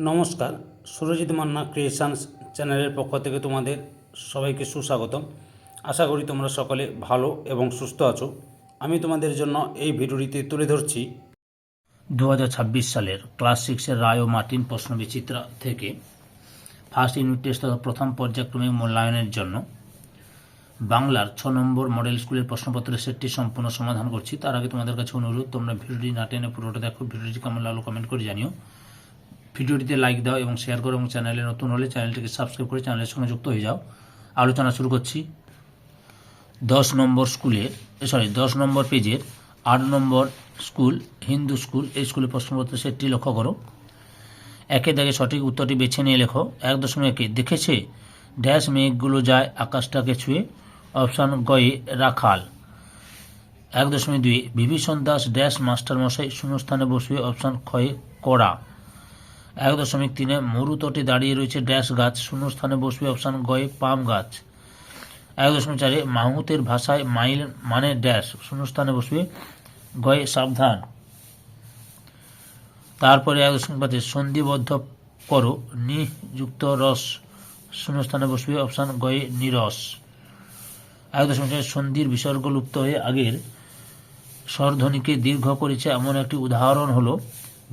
নমস্কার, সুরজিৎ মান্না ক্রিয়েশনস চ্যানেলের পক্ষ থেকে তোমাদের সবাইকে সুস্বাগতম। আশা করি তোমরা সকলে ভালো এবং সুস্থ আছো। আমি তোমাদের জন্য এই ভিডিওটিতে তুলে ধরছি 2026 সালের ক্লাস 6-এর রায় ও মার্টিন প্রশ্নবিচিত্রা থেকে ফার্স্ট ইউনিট টেস্ট তথা প্রথম পর্যায়ক্রমিক মূল্যায়নের জন্য বাংলার 6 নম্বর মডেল স্কুলের প্রশ্নপত্রের সেটটি সম্পূর্ণ সমাধান করছি। তার আগে তোমাদের কাছে অনুরোধ, তোমরা ভিডিওটি না টেনে পুরোটা দেখো। ভিডিওটি কেমন লাগলো কমেন্ট করে জানিও। ভিডিওটিতে লাইক দাও এবং শেয়ার করো, এবং চ্যানেলে নতুন হলে চ্যানেলটিকে সাবস্ক্রাইব করে চ্যানেলের সঙ্গে যুক্ত হয়ে যাও। আলোচনা শুরু করছি। 10 নম্বর পেজের 8 নম্বর স্কুল হিন্দু স্কুল, এই স্কুলের প্রশ্নপত্রের সেটটি লক্ষ্য করো। একে দাগে সঠিক উত্তরটি বেছে নিয়ে লেখো। 1.1 দেখেছে ড্যাশ মেঘগুলো যায় আকাশটাকে ছুঁয়ে, অপশান গয়ে রাখাল। 1.2 বিভীষণ দাস ড্যাশ মাস্টার মশাই শূন্যস্থানে বসিয়ে, অপশান ক্ষয়ে কড়া। 1.3 মরুতটে দাঁড়িয়ে রয়েছে ড্যাশ গাছ শূন্যস্থানে বসবে, অপশান গয়ে পাম গাছ। 1.4 মাহুতের ভাষায় মাইল মানে ড্যাশ শূন্যস্থানে বসবে, গয়ে সাবধান। তারপরে 1.5 সন্ধিবদ্ধ করো নিযুক্ত রস শূন্যস্থানে বসবে, অপশান গয়ে নিরস। 1.6 সন্ধির বিসর্গ লুপ্ত হয়ে আগের স্বরধ্বনিকে দীর্ঘ করেছে এমন একটি উদাহরণ হলো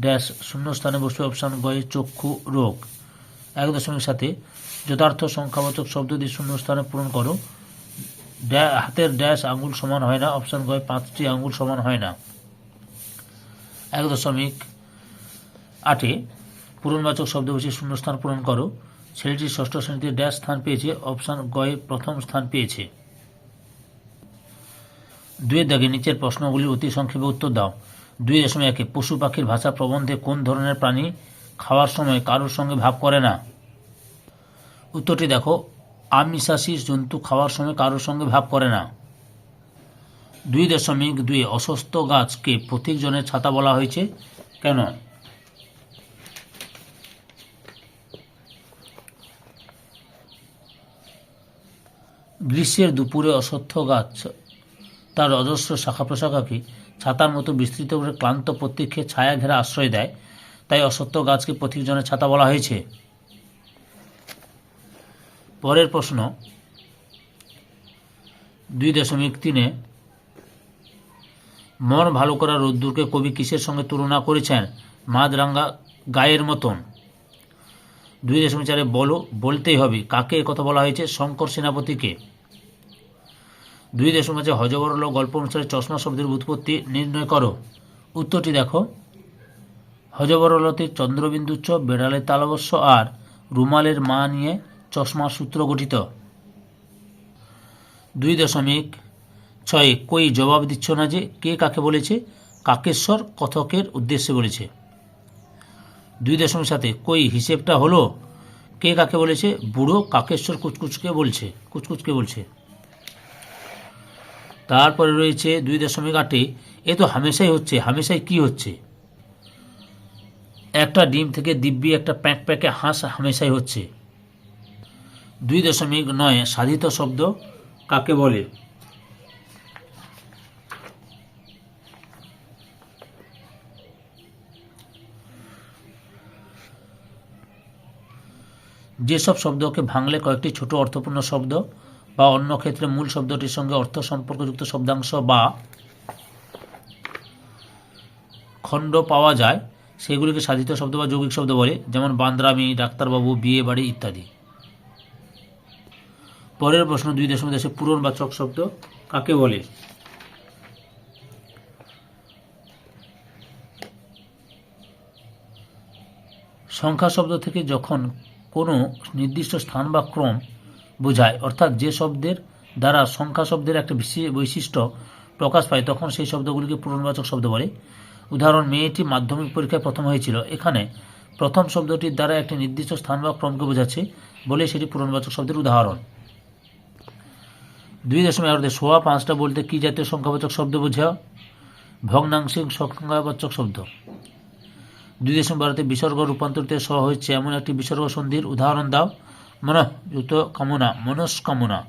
ড্যাশ শূন্যস্থানে বসবে, অপশান গয়ে চক্ষু রোগ। 1.7 যথার্থ সংখ্যাবাচক শব্দ দিয়ে শূন্যস্থানে পূরণ করো। হাতের ড্যাশ আঙুল সমান হয় না, অপশান গয়ে 5টি আঙুল সমান হয় না। 1.8 পূরণবাচক শব্দ বসে শূন্যস্থান পূরণ করো। ছেলেটি ষষ্ঠ শ্রেণীতে ড্যাশ স্থান পেয়েছে, অপশান গয়ে প্রথম স্থান পেয়েছে। 2 দাগে নিচের প্রশ্নগুলির অতি সংক্ষেপে উত্তর দাও। 2.1 পশু পাখির ভাষা প্রবন্ধে কোন ধরনের প্রাণী খাওয়ার সময় কারোর সঙ্গে ভাব করে না? উত্তরটি দেখো, আমিষাশী জন্তু খাওয়ার সময় কারোর সঙ্গে ভাব করে না। 2.2 অসুস্থ গাছকে প্রতীকজনের ছাতা বলা হয়েছে কেন? গ্রীষ্মের দুপুরে অশ্বত্থ গাছ তার অজস্র শাখা প্রশাখাকে ছাতার মতো বিস্তৃত করে ক্লান্ত প্রতীক্ষে ছায়া ঘেরা আশ্রয় দেয়, তাই অশ্বত্থ গাছকে প্রতীকজনের ছাতা বলা হয়েছে। পরের প্রশ্ন 2.3 মন ভালো করা রোদ্দুরকে কবি কিসের সঙ্গে তুলনা করেছেন? মাছরাঙা গায়ের মতন। 2.4 বলো বলতেই হবে কাকে কথা বলা হয়েছে? শঙ্কর সেনাপতিকে। 2.5 হযবরল গল্প অনুসারে চশমা শব্দের উৎপত্তি নির্ণয় করো। উত্তরটি দেখো, হযবরলতে চন্দ্রবিন্দুচ্চ, বেড়ালের তালবস্য আর রুমালের মা নিয়ে চশমার সূত্র গঠিত। 2.6 কই জবাব দিচ্ছ না যে, কে কাকে বলেছে? কাকেশ্বর কথকের উদ্দেশ্যে বলেছে। 2.7 কই হিসেবটা হলো, কে কাকে বলেছে? বুড়ো কাকেশ্বর কুচকুচকে বলছে। তারপরে রয়েছে 2.8 এ তো হামেশাই হচ্ছে, হামেশাই কি হচ্ছে? একটা ডিম থেকে দিব্যি একটা প্যাঁক প্যাঁকে হাঁস হামেশাই হচ্ছে। 2.9 সাধিত শব্দ কাকে বলে? যেসব শব্দকে ভাঙলে কয়েকটি ছোট অর্থপূর্ণ শব্দ বা অন্য ক্ষেত্রে মূল শব্দটির সঙ্গে অর্থ সম্পর্কযুক্ত শব্দাংশ বা খণ্ড পাওয়া যায়, সেগুলিকে সাধিত শব্দ বা যৌগিক শব্দ বলে, যেমন বান্দরামি, ডাক্তারবাবু, বিয়ে বাড়ি ইত্যাদি। পরের প্রশ্ন 2.10 পূরণবাচক শব্দ কাকে বলে? সংখ্যা শব্দ থেকে যখন কোনো নির্দিষ্ট স্থান বা ক্রম বোঝায়, অর্থাৎ যে শব্দের দ্বারা সংখ্যা শব্দের একটা বৈশিষ্ট্য প্রকাশ পায়, তখন সেই শব্দগুলিকে পূরণবাচক শব্দ বলে। উদাহরণ, মেয়েটি মাধ্যমিক পরীক্ষায় প্রথম হয়েছিল। এখানে প্রথম শব্দটির দ্বারা একটি নির্দিষ্ট স্থান বা ক্রমকে বোঝাচ্ছে বলে সেটি পূরণবাচক শব্দের উদাহরণ। 2.11 সোয়া 5টা বলতে কি জাতীয় সংখ্যাবাচক শব্দ বোঝাও? ভগ্নাংশিক সংখ্যাবাচক শব্দ। 2.12 বিসর্গ রূপান্তরিত স হয়েছে এমন একটি বিসর্গ সন্ধির উদাহরণ দাও। মনঃযুক্ত কামনা, মনস্কামনা।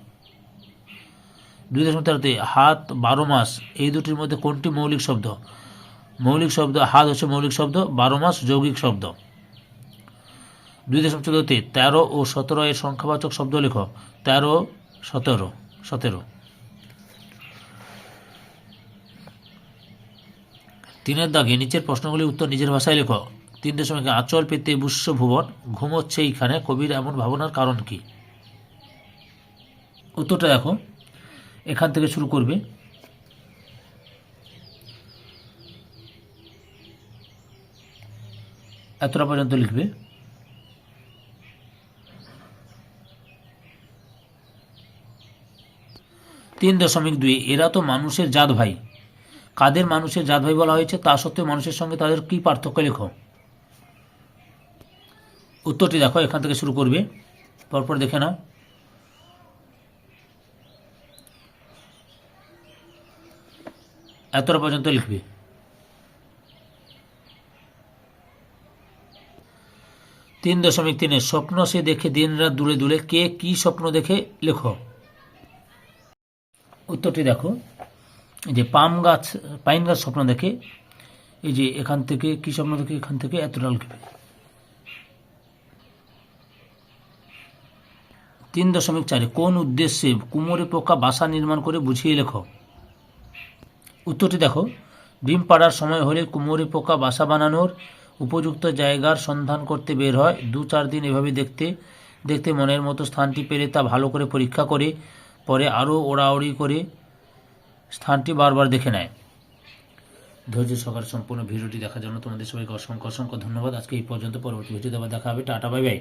2.13 হাত 12 মাস, এই দুটির মধ্যে কোনটি মৌলিক শব্দ? মৌলিক শব্দ হাত হচ্ছে মৌলিক শব্দ, 12 মাস যৌগিক শব্দ। 2.14তে 13 ও 17 এর সংখ্যাবাচক শব্দ লেখো। 13, 17। 3 দাগে নিচের প্রশ্নগুলির উত্তর নিজের ভাষায় লেখো। 3 আঁচল পেতে বুস্য ভুবন, ঘুমোচ্ছে এইখানে, কবির এমন ভাবনার কারণ কি? উত্তরটা দেখো, এখান থেকে শুরু করবে। এতটা পর্যন্ত লিখবে। তিন 3.2 এরা তো মানুষের জাত ভাই। কাদের মানুষের জাত ভাই বলা হয়েছে? তা সত্ত্বেও মানুষের সঙ্গে তাদের কি পার্থক্য লেখো। উত্তরটি দেখো, এখান থেকে শুরু করবে, পরপর দেখে নাও। এতটা পর্যন্ত লিখবে। 3.3 স্বপ্ন সে দেখে দিন রাত দূরে দূরে, কে কি স্বপ্ন দেখে লেখো। উত্তরটি দেখো, এই যে পাইন গাছ স্বপ্ন দেখে, এই যে এখান থেকে কি স্বপ্ন দেখে, এখান থেকে এতটা লিখবে। 3.4 কোন উদ্দেশ্যে কুমোরে পোকা বাসা নির্মাণ করে বুঝিয়ে লেখো। উত্তরটি দেখো, ডিম পাড়ার সময় হলে কুমোরে পোকা বাসা বানানোর উপযুক্ত জায়গার সন্ধান করতে বের হয়। 2-4 দিন এভাবে দেখতে দেখতে মনের মতো স্থানটি পেলে তা ভালো করে পরীক্ষা করে পরে আরও ওড়াওড়ি করে স্থানটি বারবার দেখে নেয়। ধৈর্য সহকারে সম্পূর্ণ ভিডিওটি দেখার জন্য তোমাদের সবাইকে অসংখ্য অসংখ্য ধন্যবাদ। আজকে এই পর্যন্ত, পরবর্তী ভিডিওতে আবার দেখা হবে। Tata, bye bye.